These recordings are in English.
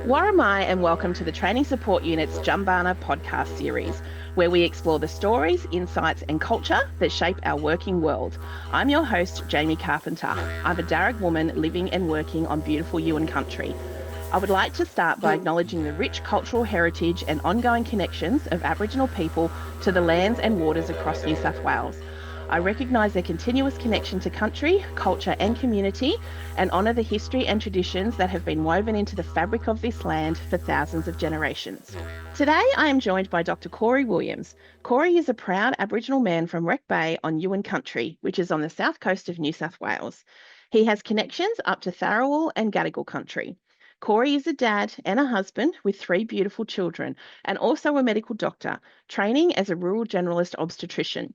Warramai and welcome to the Training Support Unit's Jumbana podcast series, where we explore the stories, insights and culture that shape our working world. I'm your host, Jamie Carpenter. I'm a Darug woman living and working on beautiful Yuin country. I would like to start by acknowledging the rich cultural heritage and ongoing connections of Aboriginal people to the lands and waters across New South Wales. I recognise their continuous connection to country, culture and community, and honour the history and traditions that have been woven into the fabric of this land for thousands of generations. Today I am joined by Dr. Corey Williams. Corey is a proud Aboriginal man from Wreck Bay on Yuin country, which is on the south coast of New South Wales. He has connections up to Tharawal and Gadigal Country. Corey is a dad and a husband with 3 beautiful children and also a medical doctor, training as a rural generalist obstetrician.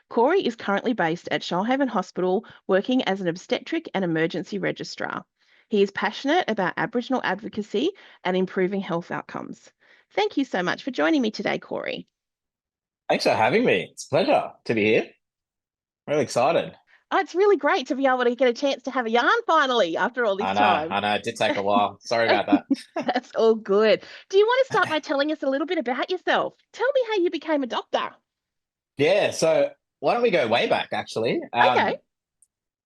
Corey is currently based at Shoalhaven Hospital, working as an obstetric and emergency registrar. He is passionate about Aboriginal advocacy and improving health outcomes. Thank you so much for joining me today, Corey. Thanks for having me. It's a pleasure to be here. Really excited. Oh, it's really great to be able to get a chance to have a yarn finally after all this time. I know. It did take a while. Sorry about that. That's all good. Do you want to start by telling us a little bit about yourself? Tell me how you became a doctor. Yeah, so why don't we go way back, actually? Okay.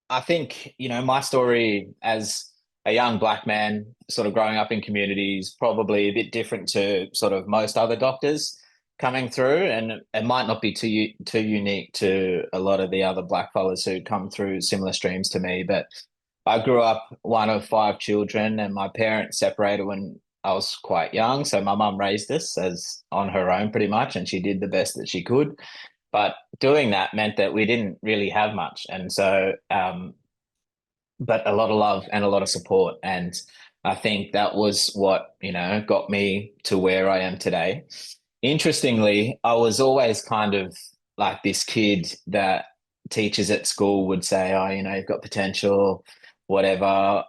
I think, my story as a young black man, sort of growing up in communities, probably a bit different to sort of most other doctors coming through. And it might not be too unique to a lot of the other black fellas who come through similar streams to me. But I grew up one of 5 children, and my parents separated when I was quite young. So my mum raised us as on her own pretty much, and she did the best that she could. But doing that meant that we didn't really have much. And so, but a lot of love and a lot of support. And I think that was what, got me to where I am today. Interestingly, I was always kind of like this kid that teachers at school would say, oh, you've got potential, whatever.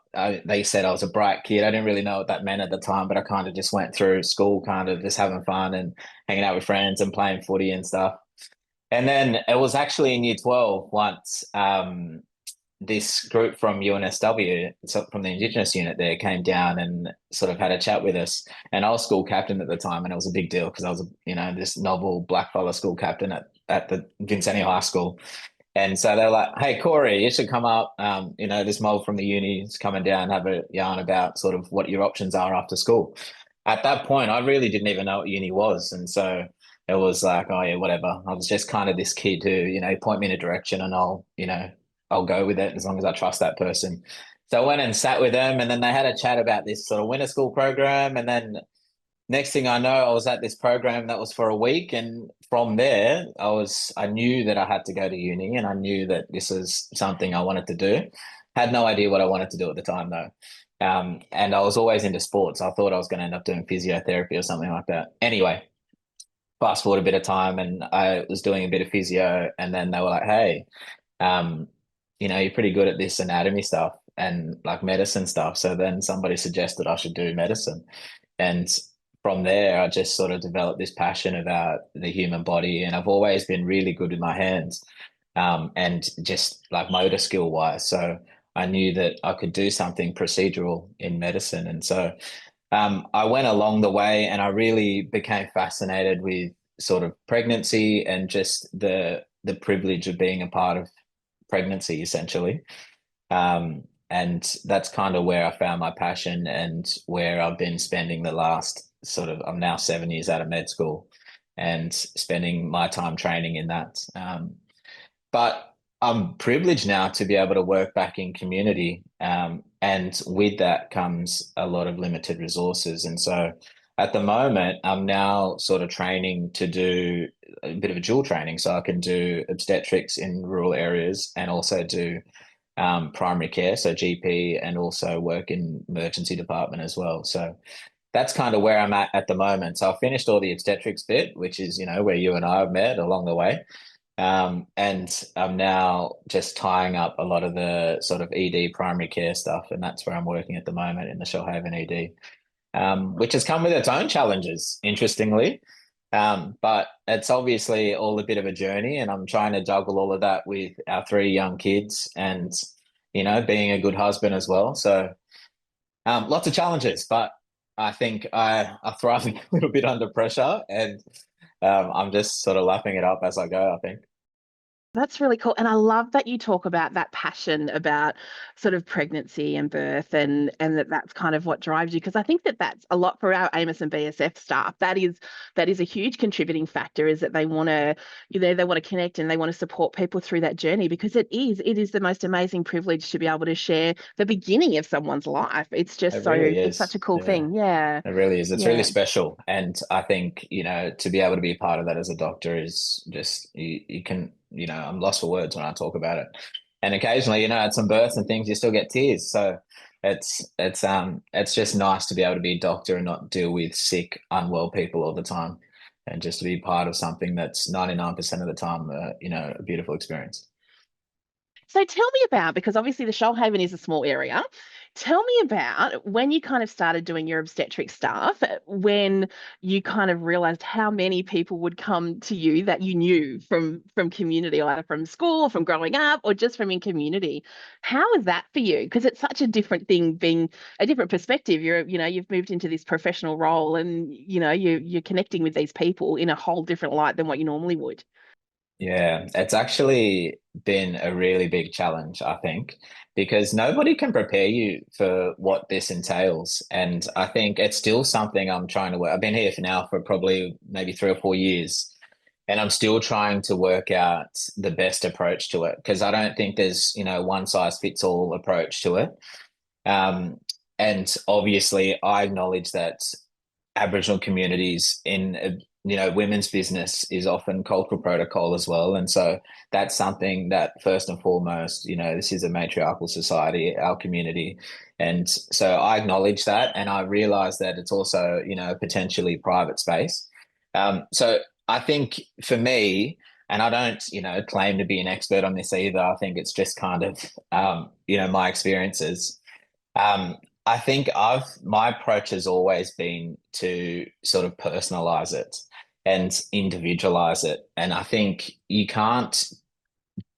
They said I was a bright kid. I didn't really know what that meant at the time, but I kind of just went through school kind of just having fun and hanging out with friends and playing footy and stuff. And then it was actually in year 12 once this group from UNSW, so from the Indigenous unit there, came down and sort of had a chat with us. And I was school captain at the time, and it was a big deal because I was, this novel blackfella school captain at the Vincennia High School. And so they're like, hey, Corey, you should come up. This mob from the uni is coming down, have a yarn about sort of what your options are after school. At that point, I really didn't even know what uni was. And so it was like, oh yeah, whatever. I was just kind of this kid who, point me in a direction and I'll go with it as long as I trust that person. So I went and sat with them, and then they had a chat about this sort of winter school program. And then next thing I know, I was at this program that was for a week. And from there, I knew that I had to go to uni, and I knew that this is something I wanted to do. Had no idea what I wanted to do at the time though. And I was always into sports. I thought I was going to end up doing physiotherapy or something like that. Anyway, fast forward a bit of time, and I was doing a bit of physio, and then they were like, hey, you're pretty good at this anatomy stuff and like medicine stuff. So then somebody suggested I should do medicine. And from there, I just sort of developed this passion about the human body. And I've always been really good with my hands, and just like motor skill wise. So I knew that I could do something procedural in medicine. And so I went along the way, and I really became fascinated with sort of pregnancy and just the privilege of being a part of pregnancy, essentially. And that's kind of where I found my passion and where I've been spending the last I'm now 7 years out of med school and spending my time training in that. But I'm privileged now to be able to work back in community. And with that comes a lot of limited resources. And so at the moment, I'm now sort of training to do a bit of a dual training. So I can do obstetrics in rural areas and also do primary care, so GP, and also work in emergency department as well. So that's kind of where I'm at the moment. So I finished all the obstetrics bit, which is, where you and I have met along the way. And I'm now just tying up a lot of the sort of ED primary care stuff. And that's where I'm working at the moment in the Shoalhaven ED, which has come with its own challenges, interestingly. But it's obviously all a bit of a journey, and I'm trying to juggle all of that with our 3 young kids and, being a good husband as well. So lots of challenges, but I think I thrive a little bit under pressure, and I'm just sort of lapping it up as I go, I think. That's really cool. And I love that you talk about that passion about sort of pregnancy and birth and that's kind of what drives you because I think that that's a lot for our Amos and BSF staff. That is a huge contributing factor is that they want to they want to connect and they want to support people through that journey because it is the most amazing privilege to be able to share the beginning of someone's life. It's just It really it's such a is. cool Yeah. thing. Yeah. It really is. It's really Yeah. special. And I think, to be able to be a part of that as a doctor is just, you can, I'm lost for words when I talk about it. And occasionally, at some births and things, you still get tears. So it's just nice to be able to be a doctor and not deal with sick, unwell people all the time. And just to be part of something that's 99% of the time, a beautiful experience. So tell me about, because obviously the Shoalhaven is a small area. Tell me about when you kind of started doing your obstetric stuff, when you kind of realized how many people would come to you that you knew from community, either from school, from growing up, or just from in community. How was that for you? Because it's such a different thing, being a different perspective. You've moved into this professional role, and you're connecting with these people in a whole different light than what you normally would. Yeah, it's actually been a really big challenge, I think, because nobody can prepare you for what this entails. And I think it's still something I'm trying to work. I've been here for now for probably maybe 3 or 4 years, and I'm still trying to work out the best approach to it because I don't think there's, one size fits all approach to it. Um, and obviously, I acknowledge that Aboriginal communities in women's business is often cultural protocol as well, and so that's something that first and foremost, this is a matriarchal society, our community, and so I acknowledge that, and I realize that it's also potentially private space. So I think for me, and I don't claim to be an expert on this either. I think it's just kind of my experiences. Um, I think my approach has always been to sort of personalize it and individualize it. And I think you can't,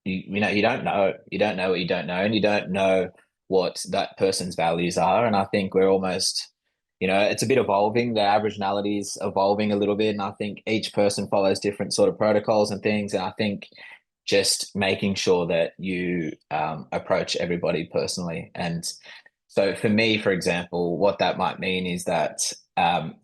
you don't know what you don't know, and you don't know what that person's values are. And I think we're almost, it's a bit evolving. The Aboriginality is evolving a little bit. And I think each person follows different sort of protocols and things. And I think just making sure that you approach everybody personally. And so for me, for example, what that might mean is that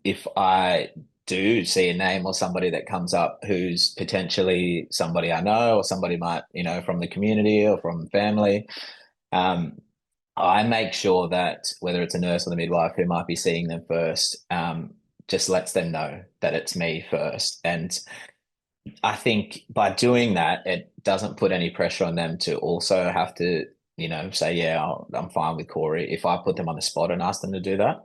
if I do see a name or somebody that comes up who's potentially somebody I know or somebody might, from the community or from family, um, I make sure that whether it's a nurse or the midwife who might be seeing them first, just lets them know that it's me first. And I think by doing that, it doesn't put any pressure on them to also have to, say, yeah, I'm fine with Corey if I put them on the spot and ask them to do that.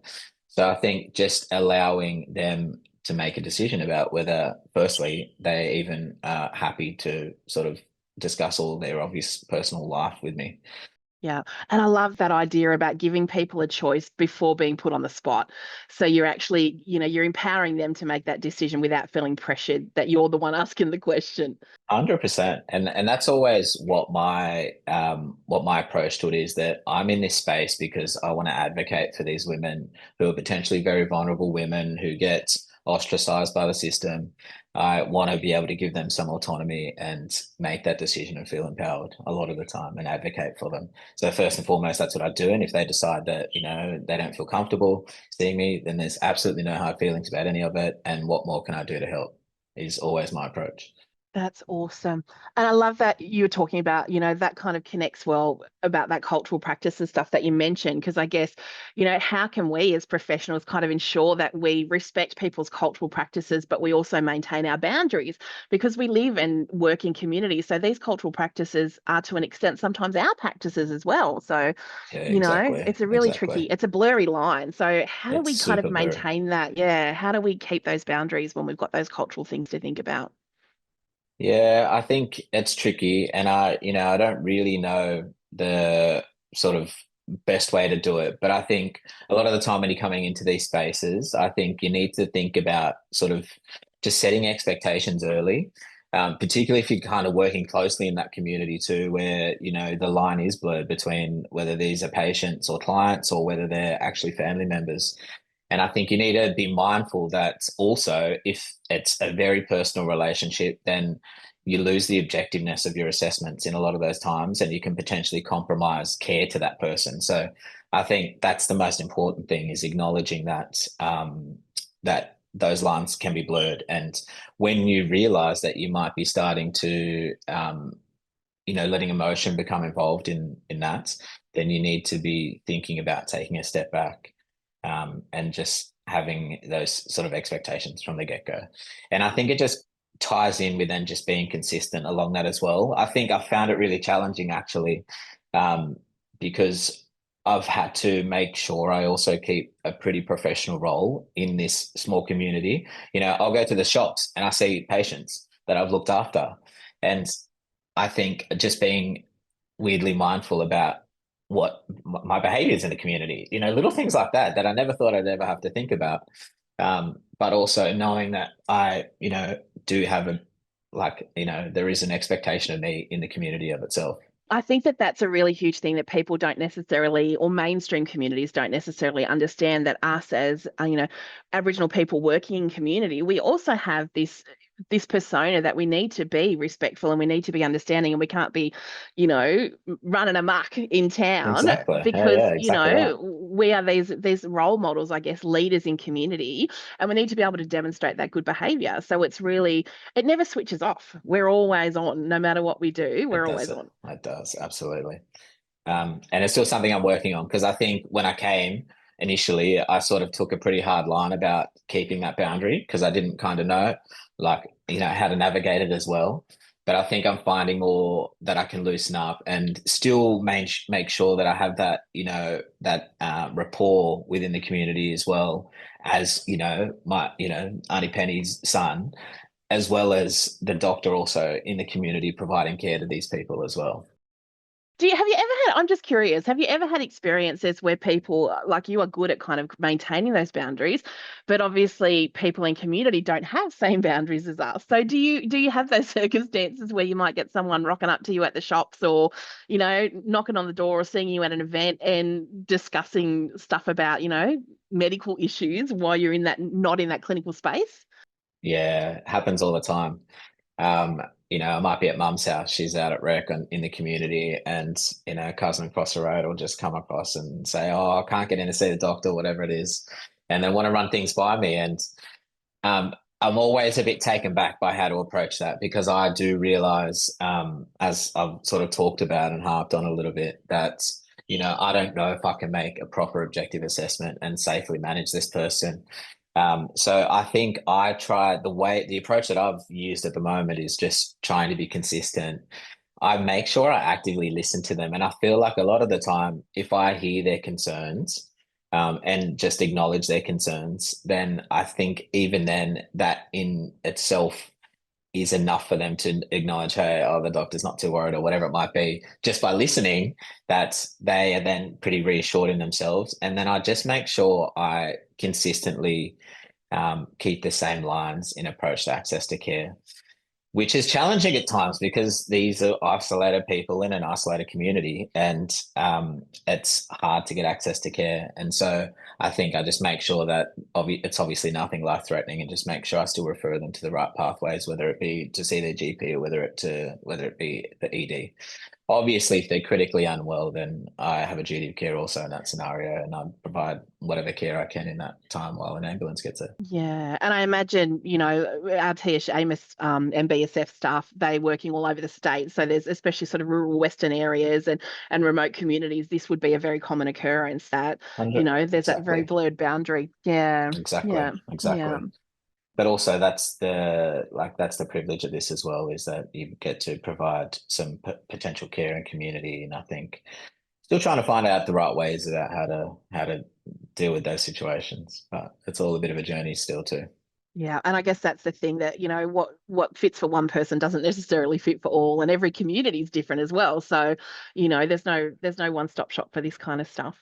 So I think just allowing them to make a decision about whether, firstly, they're even happy to sort of discuss all their obvious personal life with me. Yeah. And I love that idea about giving people a choice before being put on the spot. So you're actually, you're empowering them to make that decision without feeling pressured that you're the one asking the question. 100%. And that's always what my approach to it is, that I'm in this space because I want to advocate for these women who are potentially very vulnerable women who get ostracized by the system. I want to be able to give them some autonomy and make that decision and feel empowered a lot of the time and advocate for them. So first and foremost, that's what I do. And if they decide that, they don't feel comfortable seeing me, then there's absolutely no hard feelings about any of it. And what more can I do to help is always my approach. That's awesome. And I love that you were talking about, that kind of connects well about that cultural practice and stuff that you mentioned. Because I guess, how can we as professionals kind of ensure that we respect people's cultural practices, but we also maintain our boundaries because we live and work in communities. So these cultural practices are to an extent sometimes our practices as well. So, Yeah, exactly. it's a really tricky, Exactly. it's a blurry line. So how do It's we kind of super blurry. maintain that? Yeah. How do we keep those boundaries when we've got those cultural things to think about? Yeah, I think it's tricky, and I don't really know the sort of best way to do it. But I think a lot of the time when you're coming into these spaces, I think you need to think about sort of just setting expectations early, particularly if you're kind of working closely in that community too, where, the line is blurred between whether these are patients or clients or whether they're actually family members. And I think you need to be mindful that also if it's a very personal relationship, then you lose the objectiveness of your assessments in a lot of those times, and you can potentially compromise care to that person. So I think that's the most important thing, is acknowledging that that those lines can be blurred. And when you realize that you might be starting to letting emotion become involved in that, then you need to be thinking about taking a step back, and just having those sort of expectations from the get-go. And I think it just ties in with then just being consistent along that as well. I think I found it really challenging actually, because I've had to make sure I also keep a pretty professional role in this small community. I'll go to the shops and I see patients that I've looked after. And I think just being weirdly mindful about what my behaviors in the community, little things like that, that I never thought I'd ever have to think about. But also knowing that I, do have there is an expectation of me in the community of itself. I think that that's a really huge thing that people don't necessarily, or mainstream communities don't necessarily understand, that us as, Aboriginal people working in community, we also have this persona that we need to be respectful and we need to be understanding, and we can't be, running amok in town. Exactly. Because, Yeah, exactly right. we are these role models, I guess, leaders in community, and we need to be able to demonstrate that good behavior. So it never switches off. We're always on, no matter what we do, we're always on. It does, absolutely. And it's still something I'm working on, because I think when I came initially, I sort of took a pretty hard line about keeping that boundary, because I didn't kind of know, how to navigate it as well. But I think I'm finding more that I can loosen up and still make sure that I have that, rapport within the community, as well as, my, Auntie Penny's son, as well as the doctor also in the community providing care to these people as well. Have you ever had, I'm just curious, have you ever had experiences where people like you are good at kind of maintaining those boundaries, but obviously people in community don't have same boundaries as us? So do you have those circumstances where you might get someone rocking up to you at the shops, or, knocking on the door, or seeing you at an event and discussing stuff about, medical issues while you're not in that clinical space? Yeah, it happens all the time. I might be at mum's house. She's out at rec in the community, and cousin across the road will just come across and say, "Oh, I can't get in to see the doctor," whatever it is, and they want to run things by me. And I'm always a bit taken back by how to approach that, because I do realize, as I've sort of talked about and harped on a little bit, that I don't know if I can make a proper objective assessment and safely manage this person. So I think the approach that I've used at the moment is just trying to be consistent. I make sure I actively listen to them. And I feel like a lot of the time, if I hear their concerns, and just acknowledge their concerns, then I think even then that in itself is enough for them to acknowledge, hey, oh, the doctor's not too worried, or whatever it might be. Just by listening, that they are then pretty reassured in themselves. And then I just make sure I consistently keep the same lines in approach to access to care, which is challenging at times, because these are isolated people in an isolated community, and it's hard to get access to care. And so I think I just make sure that it's obviously nothing life-threatening, and just make sure I still refer them to the right pathways, whether it be to see their GP, or whether it be the ED. Obviously, if they're critically unwell, then I have a duty of care also in that scenario, and I provide whatever care I can in that time while an ambulance gets there. Yeah, and I imagine, our TH Amos and BSF staff, they working all over the state. So there's especially sort of rural Western areas and remote communities. This would be a very common occurrence that, there's that very blurred boundary. Yeah, Exactly. yeah, yeah. But also that's the privilege of this as well, is that you get to provide some potential care and community. And I think still trying to find out the right ways about how to deal with those situations, but it's all a bit of a journey still too. Yeah, and I guess that's the thing, that what fits for one person doesn't necessarily fit for all, and every community is different as well. So, there's no one-stop shop for this kind of stuff.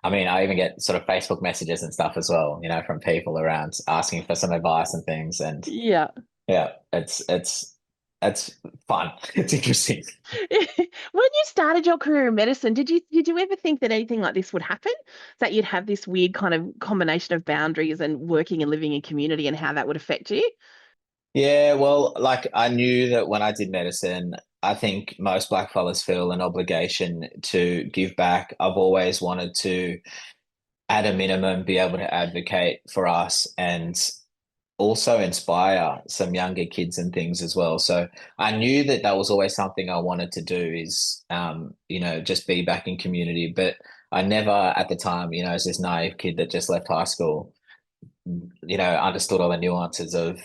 I mean, I even get sort of Facebook messages and stuff as well, from people around asking for some advice and things. And Yeah. yeah, it's That's fun. It's interesting. When you started your career in medicine, did you ever think that anything like this would happen? That you'd have this weird kind of combination of boundaries and working and living in community and how that would affect you? Yeah, well, like I knew that when I did medicine, I think most blackfellas feel an obligation to give back. I've always wanted to, at a minimum, be able to advocate for us and also inspire some younger kids and things as well. So I knew that that was always something I wanted to do is, just be back in community. But I never at the time, as this naive kid that just left high school, understood all the nuances of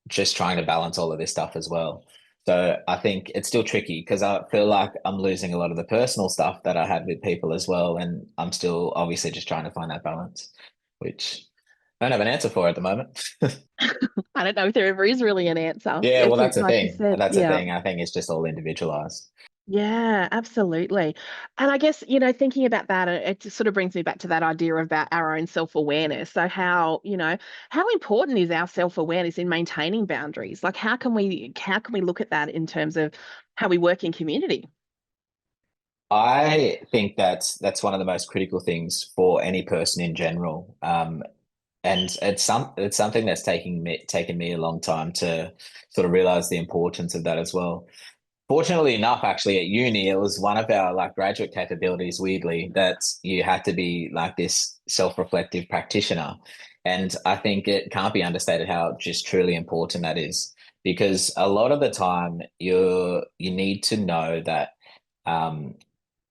just trying to balance all of this stuff as well. So I think it's still tricky because I feel like I'm losing a lot of the personal stuff that I had with people as well. And I'm still obviously just trying to find that balance, which I don't have an answer for at the moment. I don't know if there ever is really an answer. Yeah, well, It's that's the like you thing. said, That's the yeah. thing. I think it's just all individualized. Yeah, absolutely. And I guess, thinking about that, it just sort of brings me back to that idea about our own self-awareness. So how important is our self-awareness in maintaining boundaries? Like how can we look at that in terms of how we work in community? I think that's one of the most critical things for any person in general. And it's something that's taken me a long time to sort of realize the importance of that as well. Fortunately enough, actually at uni, it was one of our like graduate capabilities, weirdly, that you had to be like this self-reflective practitioner. And I think it can't be understated how just truly important that is. Because a lot of the time you need to know that um,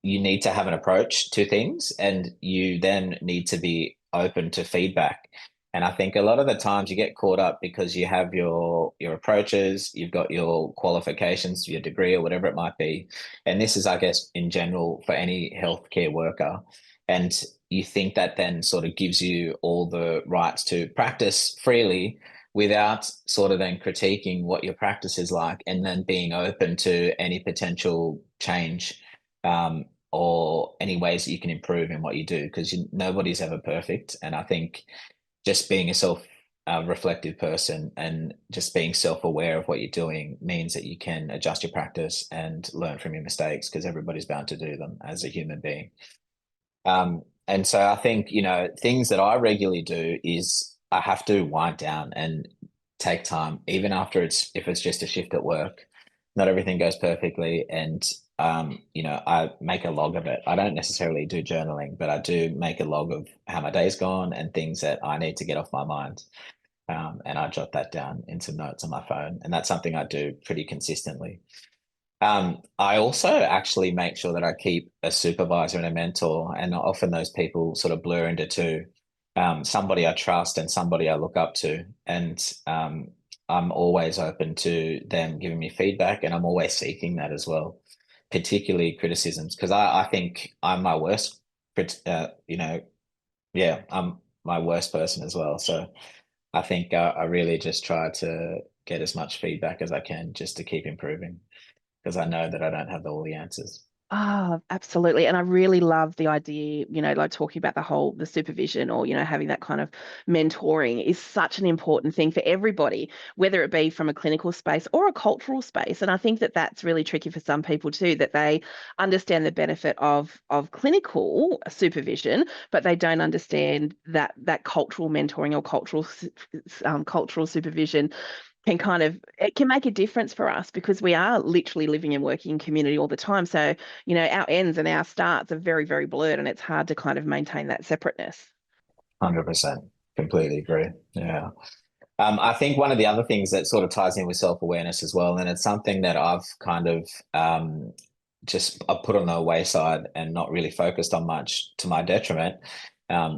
you need to have an approach to things and you then need to be open to feedback. And I think a lot of the times you get caught up because you have your approaches, you've got your qualifications, your degree or whatever it might be. And this is, I guess, in general for any healthcare worker. And you think that then sort of gives you all the rights to practice freely without sort of then critiquing what your practice is like and then being open to any potential change. Or any ways that you can improve in what you do because nobody's ever perfect. And I think just being a reflective person and just being self-aware of what you're doing means that you can adjust your practice and learn from your mistakes because everybody's bound to do them as a human being. And so I think, things that I regularly do is I have to wind down and take time, even after if it's just a shift at work. Not everything goes perfectly. And, I make a log of it. I don't necessarily do journaling, but I do make a log of how my day's gone and things that I need to get off my mind. And I jot that down in some notes on my phone. And that's something I do pretty consistently. I also actually make sure that I keep a supervisor and a mentor, and often those people sort of blur into two. Somebody I trust and somebody I look up to, and I'm always open to them giving me feedback, and I'm always seeking that as well, particularly criticisms, because I think I'm my worst, yeah, I'm my worst person as well. So I think I really just try to get as much feedback as I can just to keep improving because I know that I don't have all the answers. Oh, absolutely. And I really love the idea, like talking about the supervision or, having that kind of mentoring is such an important thing for everybody, whether it be from a clinical space or a cultural space. And I think that that's really tricky for some people too, that they understand the benefit of clinical supervision, but they don't understand that cultural mentoring or cultural supervision it can make a difference for us because we are literally living and working in community all the time. So, our ends and our starts are very, very blurred and it's hard to kind of maintain that separateness. 100%. Completely agree. Yeah. I think one of the other things that sort of ties in with self-awareness as well, and it's something that I've kind of just I put on the wayside and not really focused on much to my detriment,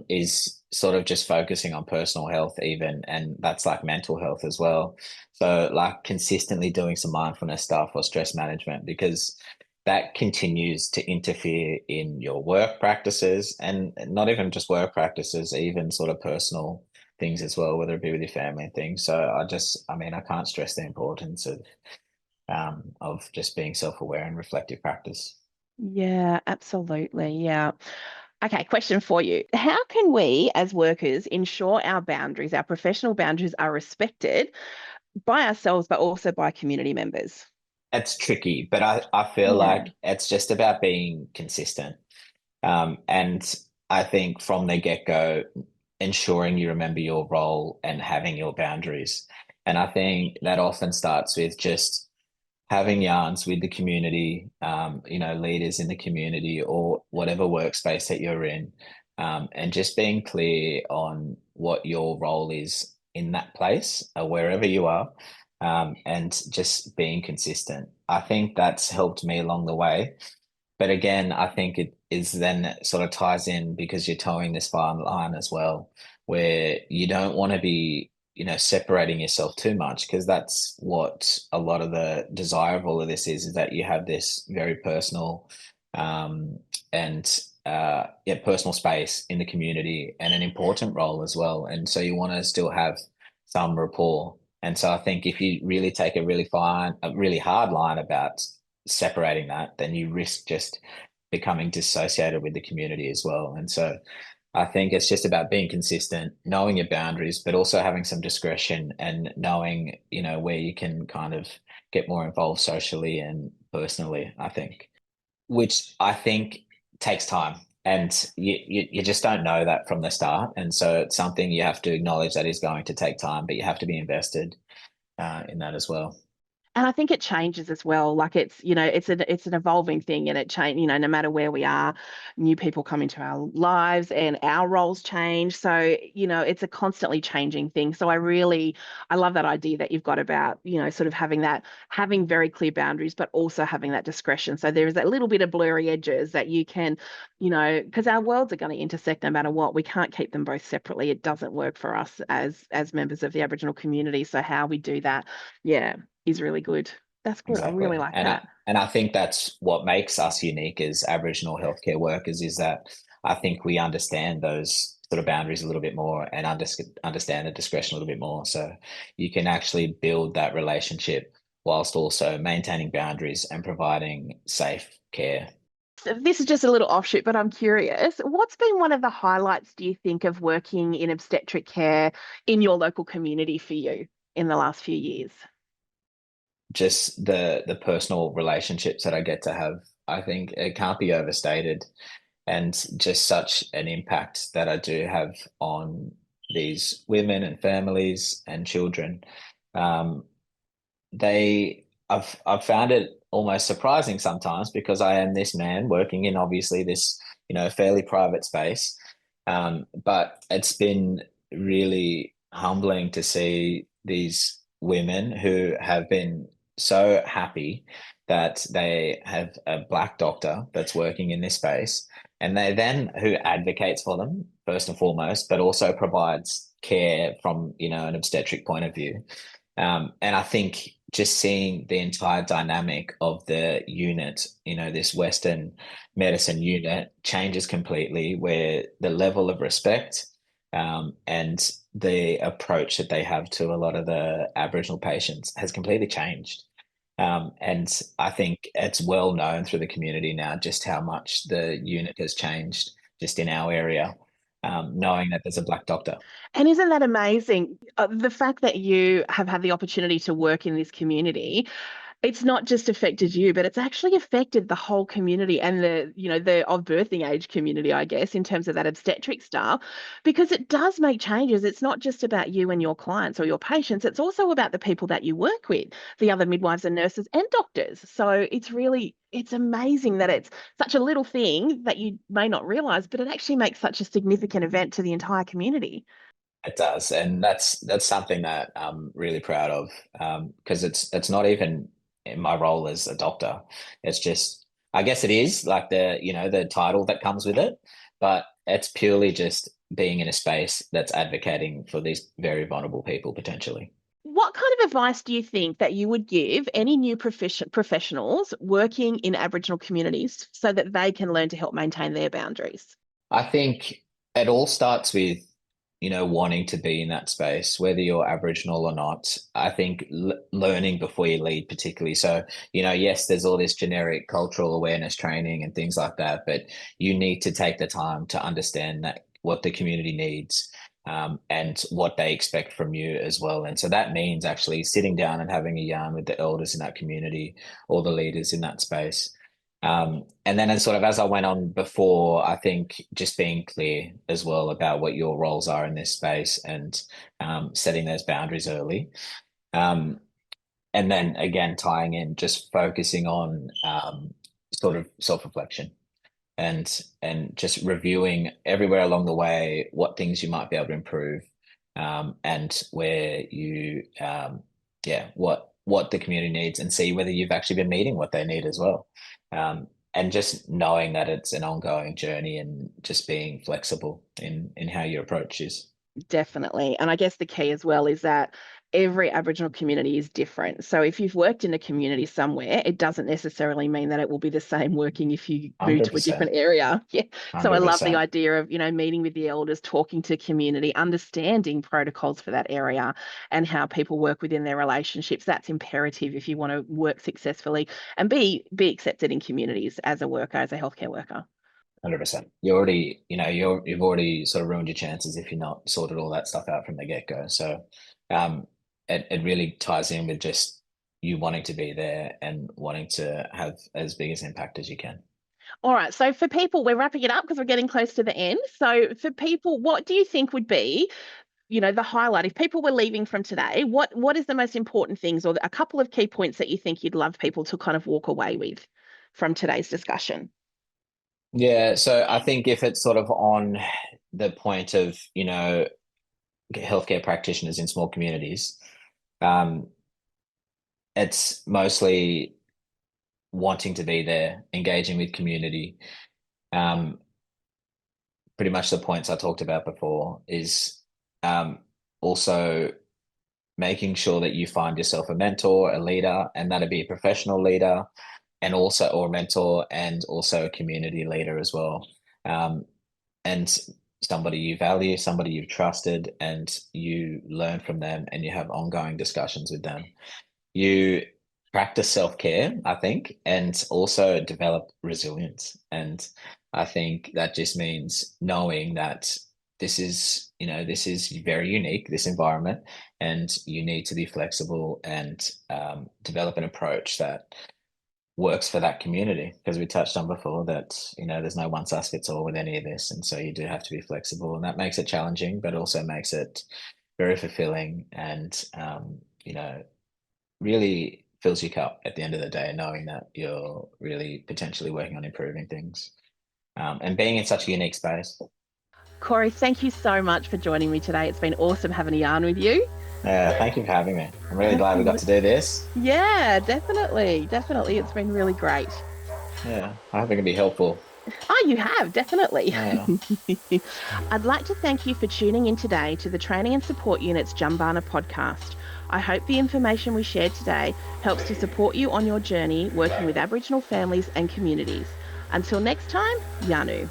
is sort of just focusing on personal health even, and that's like mental health as well. So like consistently doing some mindfulness stuff or stress management because that continues to interfere in your work practices and not even just work practices, even sort of personal things as well, whether it be with your family and things. So I can't stress the importance of just being self-aware and reflective practice. Yeah, absolutely. Yeah. Okay, question for you. How can we as workers ensure our professional boundaries are respected by ourselves, but also by community members? it's tricky, but I feel Yeah. like it's just about being consistent. And I think from the get-go, ensuring you remember your role and having your boundaries. And I think that often starts with just having yarns with the community, leaders in the community or whatever workspace that you're in, and just being clear on what your role is in that place, wherever you are, and just being consistent. I think that's helped me along the way. But again, I think it is then sort of ties in because you're towing this fine line as well, where you don't want to be, separating yourself too much because that's what a lot of the desire of all of this is that you have this very personal and personal space in the community and an important role as well. And so you want to still have some rapport. And so I think if you really take a really hard line about separating that, then you risk just becoming dissociated with the community as well. And so I think it's just about being consistent, knowing your boundaries, but also having some discretion and knowing, where you can kind of get more involved socially and personally, I think, which I think takes time. And you just don't know that from the start. And so it's something you have to acknowledge that is going to take time, but you have to be invested in that as well. And I think it changes as well. Like it's an evolving thing, and it change. No matter where we are, new people come into our lives, and our roles change. So it's a constantly changing thing. So I love that idea that you've got about sort of having very clear boundaries, but also having that discretion. So there is that little bit of blurry edges that you can, because our worlds are going to intersect no matter what. We can't keep them both separately. It doesn't work for us as members of the Aboriginal community. So how we do that, yeah, is really good. That's good. I really Exactly. like And that. I think that's what makes us unique as Aboriginal healthcare workers is that I think we understand those sort of boundaries a little bit more and understand the discretion a little bit more. So you can actually build that relationship whilst also maintaining boundaries and providing safe care. So this is just a little offshoot, but I'm curious. What's been one of the highlights, do you think, of working in obstetric care in your local community for you in the last few years? Just the personal relationships that I get to have, I think it can't be overstated. And just such an impact that I do have on these women and families and children. Um, I've found it almost surprising sometimes because I am this man working in obviously this, fairly private space. But it's been really humbling to see these women who have been so happy that they have a black doctor that's working in this space and they then who advocates for them first and foremost, but also provides care from, an obstetric point of view. And I think just seeing the entire dynamic of the unit, this Western medicine unit changes completely, where the level of respect and the approach that they have to a lot of the Aboriginal patients has completely changed. And I think it's well known through the community now just how much the unit has changed just in our area, knowing that there's a black doctor. And isn't that amazing? The fact that you have had the opportunity to work in this community, it's not just affected you, but it's actually affected the whole community and the of birthing age community, I guess, in terms of that obstetric staff, because it does make changes. It's not just about you and your clients or your patients. It's also about the people that you work with, the other midwives and nurses and doctors. So it's amazing that it's such a little thing that you may not realize, but it actually makes such a significant event to the entire community. It does, and that's something that I'm really proud of because it's not even in my role as a doctor. It's just I guess it is like the title that comes with it, but it's purely just being in a space that's advocating for these very vulnerable people potentially. What kind of advice do you think that you would give any new professionals working in Aboriginal communities so that they can learn to help maintain their boundaries? I think it all starts with, wanting to be in that space, whether you're Aboriginal or not. I think learning before you lead, particularly. So, yes, there's all this generic cultural awareness training and things like that, but you need to take the time to understand that what the community needs. and what they expect from you as well. And so that means actually sitting down and having a yarn with the elders in that community or the leaders in that space. And then as I went on before, I think just being clear as well about what your roles are in this space and setting those boundaries early. And then again, tying in, just focusing on sort of self-reflection and just reviewing everywhere along the way what things you might be able to improve, and where you what the community needs, and see whether you've actually been meeting what they need as well. And just knowing that it's an ongoing journey and just being flexible in how your approach is. Definitely. And I guess the key as well is that every Aboriginal community is different. So if you've worked in a community somewhere, it doesn't necessarily mean that it will be the same working if you move to a 100%. different area. Yeah. So I love the 100%. idea of, meeting with the elders, talking to community, understanding protocols for that area and how people work within their relationships. That's imperative if you want to work successfully and be accepted in communities as a worker, as a healthcare worker. 100%. You've already sort of ruined your chances if you're not sorted all that stuff out from the get-go. So it really ties in with just you wanting to be there and wanting to have as big an impact as you can. All right. So for people, we're wrapping it up because we're getting close to the end. So for people, what do you think would be, the highlight? If people were leaving from today, what is the most important things or a couple of key points that you think you'd love people to kind of walk away with from today's discussion? Yeah, so I think if it's sort of on the point of, healthcare practitioners in small communities, it's mostly wanting to be there, engaging with community. Pretty much the points I talked about before is also making sure that you find yourself a mentor, a leader, and that'd be a professional leader, and also or a mentor, and also a community leader as well. And somebody you value, somebody you've trusted, and you learn from them, and you have ongoing discussions with them. You practice self-care, I think, and also develop resilience. And I think that just means knowing that this is very unique, this environment, and you need to be flexible and develop an approach that works for that community, because we touched on before that there's no one size fits all with any of this, and so you do have to be flexible, and that makes it challenging but also makes it very fulfilling, and really fills your cup at the end of the day, knowing that you're really potentially working on improving things, and being in such a unique space. Corey, thank you so much for joining me today. It's been awesome having a yarn with you. Thank you for having me. I'm really glad we got to do this. Yeah, definitely. It's been really great. Yeah, I hope it can be helpful. Oh, you have, definitely. Yeah. I'd like to thank you for tuning in today to the Training and Support Unit's Jumbana podcast. I hope the information we shared today helps to support you on your journey working with Aboriginal families and communities. Until next time, Yanu.